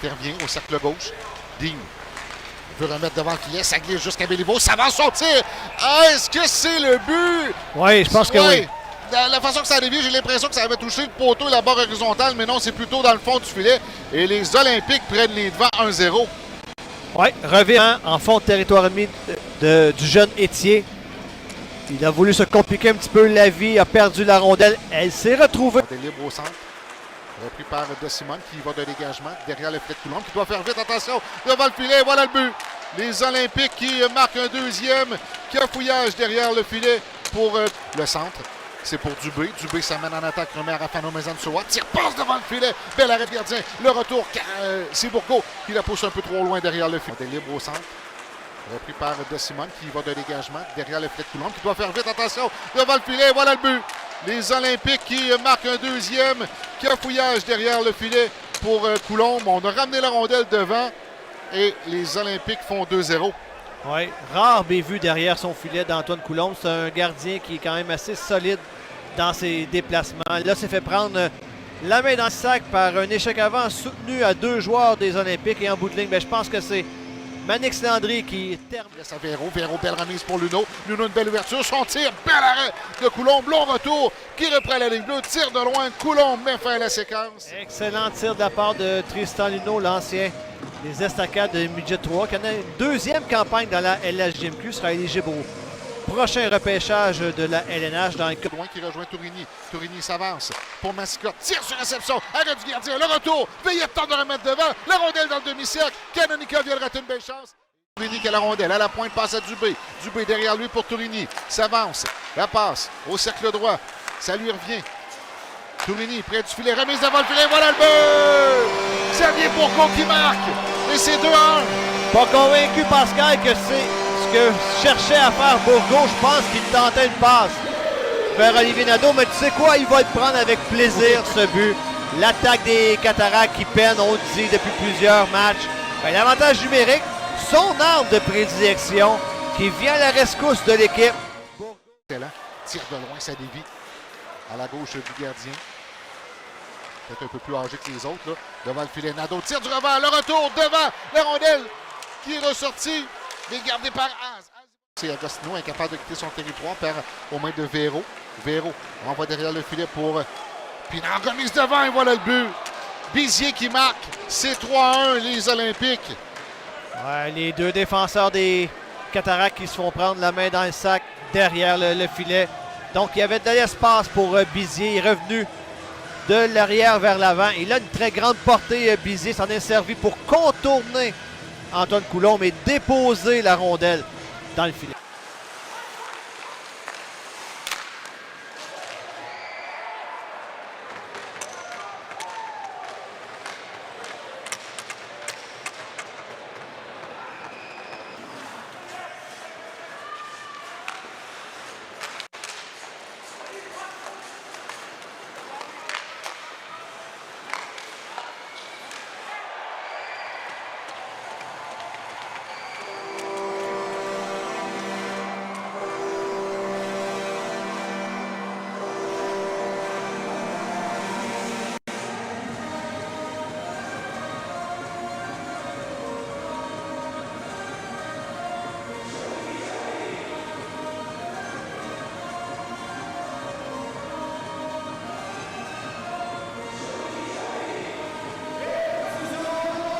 Intervient au cercle gauche. Digne veut remettre devant le filet. Ça glisse jusqu'à Béliveau. Ça va son tir. Ah, est-ce que c'est le but? Oui, je pense que oui. La façon que ça a dévié, j'ai l'impression que ça avait touché le poteau et la barre horizontale, mais non, c'est plutôt dans le fond du filet. Et les Olympiques prennent les devants 1-0. Oui, revient en fond de territoire ennemi du jeune Étier. Il a voulu se compliquer un petit peu la vie, a perdu la rondelle. Elle s'est retrouvée. Des libres au centre. Repris par De Simone qui va de dégagement derrière le filet de Coulombe qui doit faire vite. Attention, devant le filet, voilà le but. Les Olympiques qui marquent un deuxième. Cafouillage derrière le filet pour le centre. C'est pour Dubé. Dubé s'amène en attaque. Remet à Rafano Mezansoa. Tire, passe devant le filet. Bel arrêt de gardien. Le retour, c'est Bourgault qui la pousse un peu trop loin derrière le filet. Des libres au centre. Repris par De Simone qui va de dégagement derrière le filet de Coulombe qui doit faire vite. Attention, devant le filet, voilà le but. Les Olympiques qui marquent un deuxième. Cafouillage derrière le filet pour Coulombe. On a ramené la rondelle devant et les Olympiques font 2-0. Oui, rare bévue derrière son filet d'Antoine Coulombe. C'est un gardien qui est quand même assez solide dans ses déplacements. Là, s'est fait prendre la main dans le sac par un échec avant soutenu à 2 joueurs des Olympiques. Et en bout de ligne, je pense que c'est Manix Landry qui termine. Laisse à Véro, belle remise pour Luno. Luno, une belle ouverture, son tir, bel arrêt de Coulombe, long retour, qui reprend la ligne bleue, tire de loin, Coulombe met fin à la séquence. Excellent tir de la part de Tristan Luno, l'ancien des Estacades de Midget 3, qui en a une deuxième campagne dans la LHJMQ, sera éligible au prochain repêchage de la LNH dans le cas. Loin qui rejoint Tourigny. Tourigny s'avance pour Massicotte. Tire sur réception. Arrêt du gardien. Le retour. Veillette tente de remettre devant. La rondelle dans le demi-cercle. Canonica vient de rater une belle chance. Tourigny qui a la rondelle. À la pointe, passe à Dubé. Dubé derrière lui pour Tourigny. S'avance. La passe au cercle droit. Ça lui revient. Tourigny près du filet. Remise devant le filet. Voilà le but! Xavier Bourgault qui marque. Et c'est 2-1. Pas convaincu, Pascal, que c'est ce que cherchait à faire Bourgault. Je pense qu'il tentait une passe vers Olivier Nadeau. Mais tu sais quoi? Il va le prendre avec plaisir, ce but. L'attaque des Cataractes qui peine, on le dit, depuis plusieurs matchs. Ben, l'avantage numérique, son arme de prédilection qui vient à la rescousse de l'équipe. Excellent. Tire de loin, ça dévie. À la gauche du gardien. Peut-être un peu plus âgé que les autres. Là. Devant le filet, Nadeau tire du revers. Le retour devant la rondelle qui est ressortie. Mais gardée par Az. C'est Agostino incapable de quitter son territoire aux mains de Véro. Véro envoie derrière le filet pour Pinard. Remise devant et voilà le but. Bizier qui marque. C'est 3-1 les Olympiques. Ouais, les deux défenseurs des Cataractes qui se font prendre la main dans le sac derrière le filet. Donc, il y avait de l'espace pour Bizier. Il est revenu de l'arrière vers l'avant. Il a une très grande portée, Bizier. S'en est servi pour contourner Antoine Coulombe et déposer la rondelle dans le filet.